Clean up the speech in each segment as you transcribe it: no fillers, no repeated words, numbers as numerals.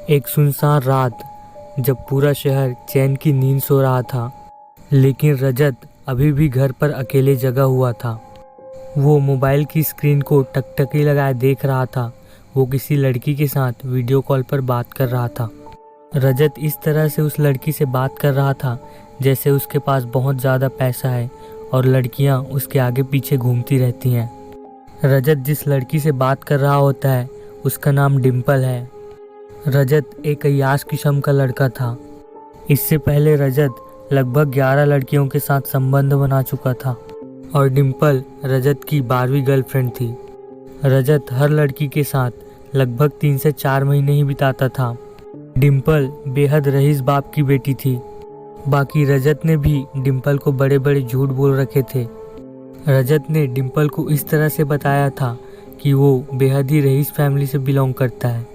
एक सुनसान रात, जब पूरा शहर चैन की नींद सो रहा था, लेकिन रजत अभी भी घर पर अकेले जगा हुआ था। वो मोबाइल की स्क्रीन को टकटकी लगाए देख रहा था। वो किसी लड़की के साथ वीडियो कॉल पर बात कर रहा था। रजत इस तरह से उस लड़की से बात कर रहा था जैसे उसके पास बहुत ज़्यादा पैसा है और लड़कियां उसके आगे पीछे घूमती रहती हैं। रजत जिस लड़की से बात कर रहा होता है उसका नाम डिम्पल है। रजत एक अय्याश किस्म का लड़का था। इससे पहले रजत लगभग 11 लड़कियों के साथ संबंध बना चुका था और डिम्पल रजत की 12वीं गर्लफ्रेंड थी। रजत हर लड़की के साथ लगभग 3 से 4 महीने ही बिताता था। डिम्पल बेहद रईस बाप की बेटी थी। बाकी रजत ने भी डिम्पल को बड़े बड़े झूठ बोल रखे थे। रजत ने डिम्पल को इस तरह से बताया था कि वो बेहद ही रईस फैमिली से बिलोंग करता है।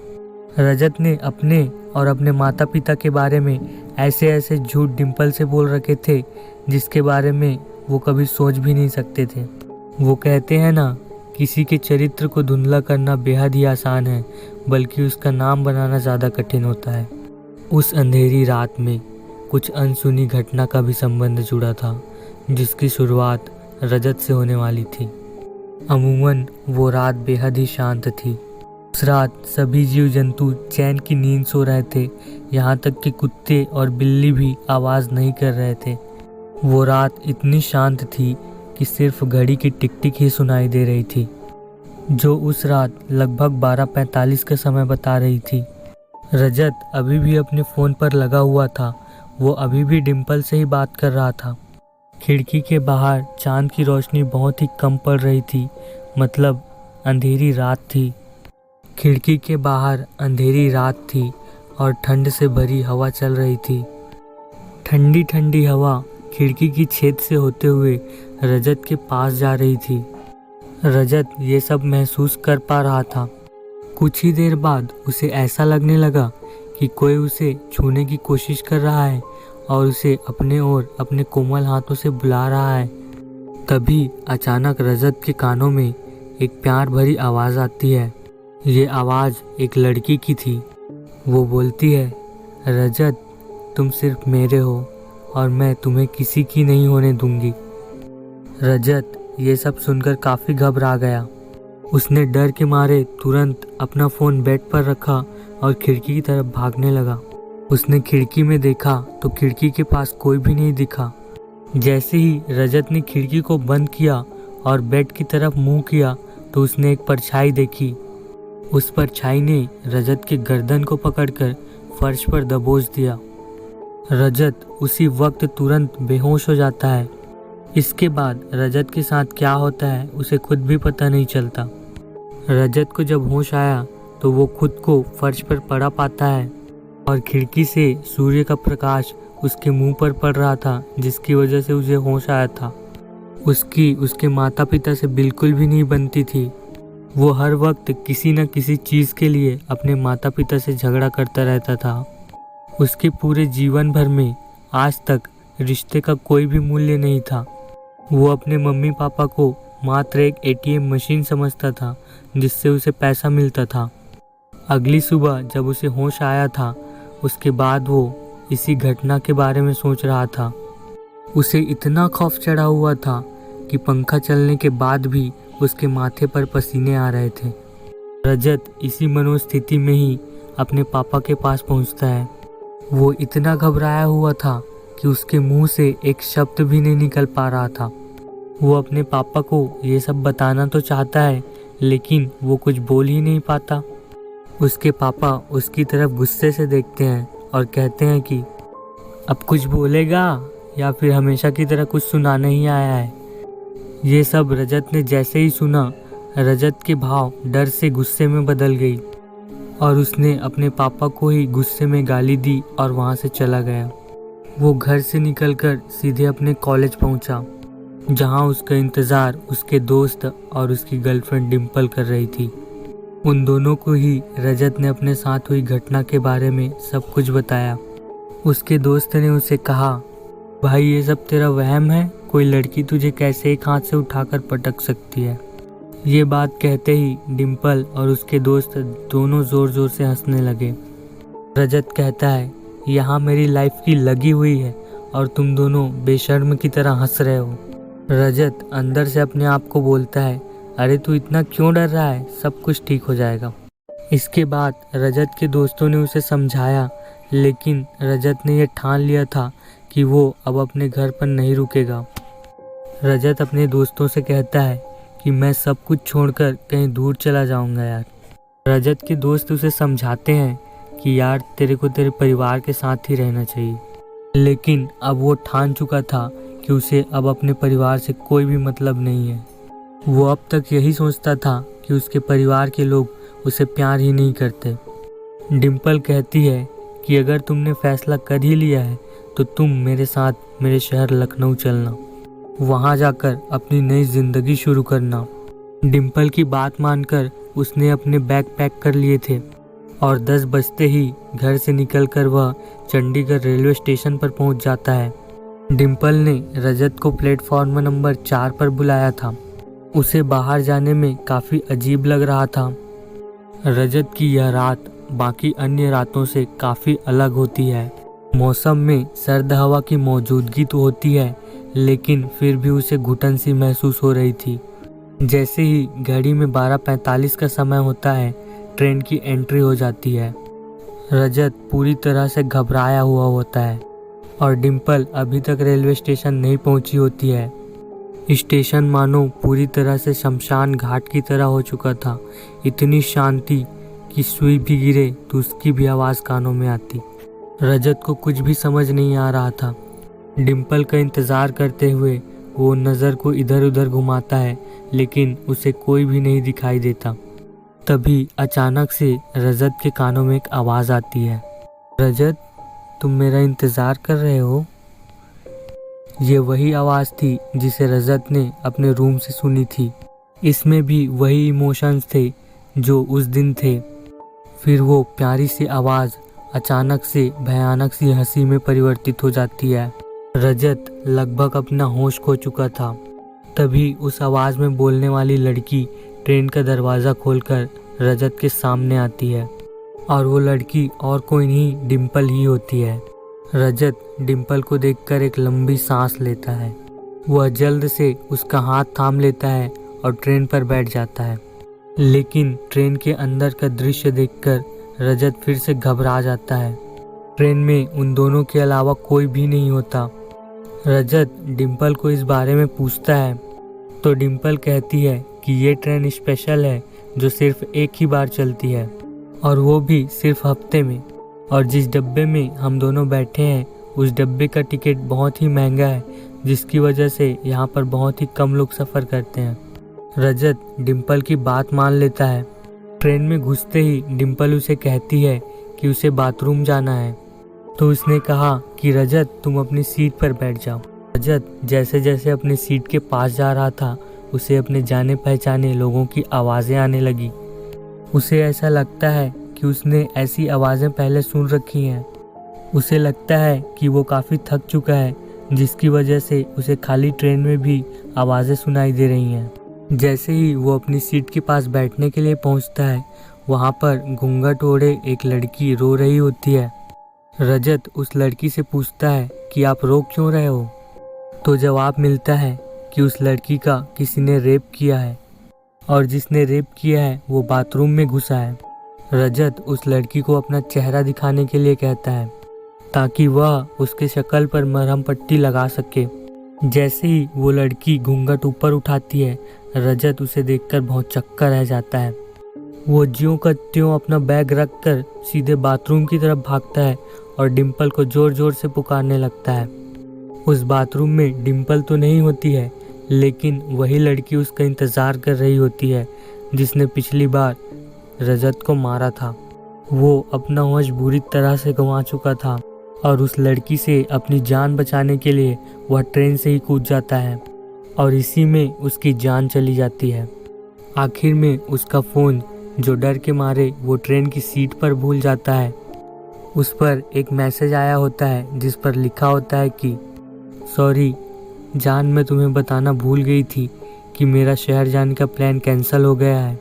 रजत ने अपने और अपने माता पिता के बारे में ऐसे ऐसे झूठ डिम्पल से बोल रखे थे जिसके बारे में वो कभी सोच भी नहीं सकते थे। वो कहते हैं ना, किसी के चरित्र को धुंधला करना बेहद ही आसान है, बल्कि उसका नाम बनाना ज़्यादा कठिन होता है। उस अंधेरी रात में कुछ अनसुनी घटना का भी संबंध जुड़ा था, जिसकी शुरुआत रजत से होने वाली थी। अमूमन वो रात बेहद ही शांत थी। उस रात सभी जीव जंतु चैन की नींद सो रहे थे, यहाँ तक कि कुत्ते और बिल्ली भी आवाज़ नहीं कर रहे थे। वो रात इतनी शांत थी कि सिर्फ घड़ी की टिक टिक ही सुनाई दे रही थी, जो उस रात लगभग 12:45 का समय बता रही थी। रजत अभी भी अपने फ़ोन पर लगा हुआ था। वो अभी भी डिम्पल से ही बात कर रहा था। खिड़की के बाहर चांद की रोशनी बहुत ही कम पड़ रही थी, मतलब अंधेरी रात थी। खिड़की के बाहर अंधेरी रात थी और ठंड से भरी हवा चल रही थी। ठंडी ठंडी हवा खिड़की की छेद से होते हुए रजत के पास जा रही थी। रजत ये सब महसूस कर पा रहा था। कुछ ही देर बाद उसे ऐसा लगने लगा कि कोई उसे छूने की कोशिश कर रहा है और उसे अपने ओर अपने कोमल हाथों से बुला रहा है। तभी अचानक रजत के कानों में एक प्यार भरी आवाज़ आती है। ये आवाज़ एक लड़की की थी। वो बोलती है, रजत, तुम सिर्फ मेरे हो और मैं तुम्हें किसी की नहीं होने दूंगी। रजत ये सब सुनकर काफ़ी घबरा गया। उसने डर के मारे तुरंत अपना फ़ोन बेड पर रखा और खिड़की की तरफ भागने लगा। उसने खिड़की में देखा तो खिड़की के पास कोई भी नहीं दिखा। जैसे ही रजत ने खिड़की को बंद किया और बेड की तरफ मुंह किया तो उसने एक परछाई देखी। उस परछाई ने रजत के गर्दन को पकड़कर फर्श पर दबोच दिया। रजत उसी वक्त तुरंत बेहोश हो जाता है। इसके बाद रजत के साथ क्या होता है उसे खुद भी पता नहीं चलता। रजत को जब होश आया तो वो खुद को फर्श पर पड़ा पाता है और खिड़की से सूर्य का प्रकाश उसके मुंह पर पड़ रहा था, जिसकी वजह से उसे होश आया था। उसकी उसके माता पिता से बिल्कुल भी नहीं बनती थी। वो हर वक्त किसी न किसी चीज़ के लिए अपने माता पिता से झगड़ा करता रहता था। उसके पूरे जीवन भर में आज तक रिश्ते का कोई भी मूल्य नहीं था। वो अपने मम्मी पापा को मात्र एक एटीएम मशीन समझता था जिससे उसे पैसा मिलता था। अगली सुबह जब उसे होश आया था, उसके बाद वो इसी घटना के बारे में सोच रहा था। उसे इतना खौफ चढ़ा हुआ था कि पंखा चलने के बाद भी उसके माथे पर पसीने आ रहे थे। रजत इसी मनोस्थिति में ही अपने पापा के पास पहुंचता है। वो इतना घबराया हुआ था कि उसके मुंह से एक शब्द भी नहीं निकल पा रहा था। वो अपने पापा को ये सब बताना तो चाहता है, लेकिन वो कुछ बोल ही नहीं पाता। उसके पापा उसकी तरफ गुस्से से देखते हैं और कहते हैं कि अब कुछ बोलेगा या फिर हमेशा की तरह कुछ सुनाने ही आया है। ये सब रजत ने जैसे ही सुना, रजत के भाव डर से गुस्से में बदल गई और उसने अपने पापा को ही गुस्से में गाली दी और वहाँ से चला गया। वो घर से निकलकर सीधे अपने कॉलेज पहुँचा, जहाँ उसका इंतज़ार उसके दोस्त और उसकी गर्लफ्रेंड डिम्पल कर रही थी। उन दोनों को ही रजत ने अपने साथ हुई घटना के बारे में सब कुछ बताया। उसके दोस्त ने उसे कहा, भाई ये सब तेरा वहम है, कोई लड़की तुझे कैसे एक हाथ से उठाकर पटक सकती है। ये बात कहते ही डिम्पल और उसके दोस्त दोनों ज़ोर ज़ोर से हंसने लगे। रजत कहता है, यहाँ मेरी लाइफ की लगी हुई है और तुम दोनों बेशर्म की तरह हंस रहे हो। रजत अंदर से अपने आप को बोलता है, अरे तू इतना क्यों डर रहा है, सब कुछ ठीक हो जाएगा। इसके बाद रजत के दोस्तों ने उसे समझाया, लेकिन रजत ने यह ठान लिया था कि वो अब अपने घर पर नहीं रुकेगा। रजत अपने दोस्तों से कहता है कि मैं सब कुछ छोड़कर कहीं दूर चला जाऊंगा यार। रजत के दोस्त उसे समझाते हैं कि यार तेरे को तेरे परिवार के साथ ही रहना चाहिए, लेकिन अब वो ठान चुका था कि उसे अब अपने परिवार से कोई भी मतलब नहीं है। वो अब तक यही सोचता था कि उसके परिवार के लोग उसे प्यार ही नहीं करते। डिम्पल कहती है कि अगर तुमने फैसला कर ही लिया है तो तुम मेरे साथ मेरे शहर लखनऊ चलना, वहाँ जाकर अपनी नई जिंदगी शुरू करना। डिम्पल की बात मानकर उसने अपने बैग पैक कर लिए थे और 10 बजते ही घर से निकलकर वह चंडीगढ़ रेलवे स्टेशन पर पहुंच जाता है। डिम्पल ने रजत को प्लेटफॉर्म नंबर 4 पर बुलाया था। उसे बाहर जाने में काफ़ी अजीब लग रहा था। रजत की यह रात बाकी अन्य रातों से काफ़ी अलग होती है। मौसम में सर्द हवा की मौजूदगी तो होती है, लेकिन फिर भी उसे घुटन सी महसूस हो रही थी। जैसे ही घड़ी में 12:45 का समय होता है, ट्रेन की एंट्री हो जाती है। रजत पूरी तरह से घबराया हुआ होता है और डिम्पल अभी तक रेलवे स्टेशन नहीं पहुंची होती है। स्टेशन मानो पूरी तरह से शमशान घाट की तरह हो चुका था। इतनी शांति कि सुई भी गिरे तो उसकी भी आवाज़ कानों में आती। रजत को कुछ भी समझ नहीं आ रहा था। डिम्पल का इंतज़ार करते हुए वो नज़र को इधर उधर घुमाता है, लेकिन उसे कोई भी नहीं दिखाई देता। तभी अचानक से रजत के कानों में एक आवाज़ आती है, रजत तुम मेरा इंतज़ार कर रहे हो? ये वही आवाज़ थी जिसे रजत ने अपने रूम से सुनी थी। इसमें भी वही इमोशंस थे जो उस दिन थे। फिर वो प्यारी सी आवाज़ अचानक से भयानक सी हंसी में परिवर्तित हो जाती है। रजत लगभग अपना होश खो चुका था। तभी उस आवाज़ में बोलने वाली लड़की ट्रेन का दरवाज़ा खोलकर रजत के सामने आती है और वो लड़की और कोई नहीं डिम्पल ही होती है। रजत डिम्पल को देखकर एक लंबी सांस लेता है। वह जल्द से उसका हाथ थाम लेता है और ट्रेन पर बैठ जाता है, लेकिन ट्रेन के अंदर का दृश्य देखकर रजत फिर से घबरा जाता है। ट्रेन में उन दोनों के अलावा कोई भी नहीं होता। रजत डिम्पल को इस बारे में पूछता है तो डिम्पल कहती है कि ये ट्रेन स्पेशल है जो सिर्फ एक ही बार चलती है और वो भी सिर्फ हफ्ते में, और जिस डब्बे में हम दोनों बैठे हैं उस डब्बे का टिकट बहुत ही महंगा है, जिसकी वजह से यहाँ पर बहुत ही कम लोग सफ़र करते हैं। रजत डिम्पल की बात मान लेता है। ट्रेन में घुसते ही डिम्पल उसे कहती है कि उसे बाथरूम जाना है, तो उसने कहा कि रजत तुम अपनी सीट पर बैठ जाओ। रजत जैसे जैसे अपनी सीट के पास जा रहा था, उसे अपने जाने पहचाने लोगों की आवाज़ें आने लगी। उसे ऐसा लगता है कि उसने ऐसी आवाज़ें पहले सुन रखी हैं। उसे लगता है कि वो काफ़ी थक चुका है, जिसकी वजह से उसे खाली ट्रेन में भी आवाज़ें सुनाई दे रही हैं। जैसे ही वो अपनी सीट के पास बैठने के लिए पहुंचता है, वहाँ पर घूंघट ओढ़े एक लड़की रो रही होती है। रजत उस लड़की से पूछता है कि आप रो क्यों रहे हो, तो जवाब मिलता है कि उस लड़की का किसी ने रेप किया है और जिसने रेप किया है वो बाथरूम में घुसा है। रजत उस लड़की को अपना चेहरा दिखाने के लिए कहता है ताकि वह उसके शक्ल पर मरहम पट्टी लगा सके। जैसे ही वो लड़की घूंघट ऊपर उठाती है, रजत उसे देखकर बहुत चक्कर रह जाता है। वो ज्यों का त्यों अपना बैग रखकर सीधे बाथरूम की तरफ भागता है और डिम्पल को जोर जोर से पुकारने लगता है। उस बाथरूम में डिम्पल तो नहीं होती है, लेकिन वही लड़की उसका इंतज़ार कर रही होती है जिसने पिछली बार रजत को मारा था। वो अपना होश बुरी तरह से गंवा चुका था और उस लड़की से अपनी जान बचाने के लिए वह ट्रेन से ही कूद जाता है और इसी में उसकी जान चली जाती है। आखिर में उसका फ़ोन, जो डर के मारे वो ट्रेन की सीट पर भूल जाता है, उस पर एक मैसेज आया होता है जिस पर लिखा होता है कि सॉरी जान, मैं तुम्हें बताना भूल गई थी कि मेरा शहर जाने का प्लान कैंसिल हो गया है।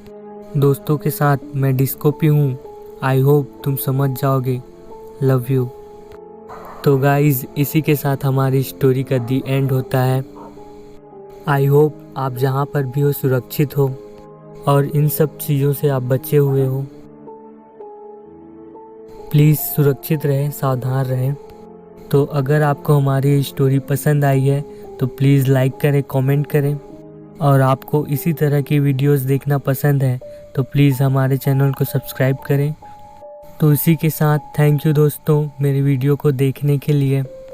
दोस्तों के साथ मैं डिस्को पे हूँ, आई होप तुम समझ जाओगे। Love you. तो गाइज इसी के साथ हमारी स्टोरी का दी एंड होता है। आई होप आप जहाँ पर भी हो सुरक्षित हो और इन सब चीज़ों से आप बचे हुए हो। प्लीज़ सुरक्षित रहें, सावधान रहें। तो अगर आपको हमारी स्टोरी पसंद आई है तो प्लीज़ लाइक करें, कमेंट करें, और आपको इसी तरह की वीडियोस देखना पसंद है तो प्लीज़ हमारे चैनल को सब्सक्राइब करें। तो इसी के साथ थैंक यू दोस्तों मेरी वीडियो को देखने के लिए।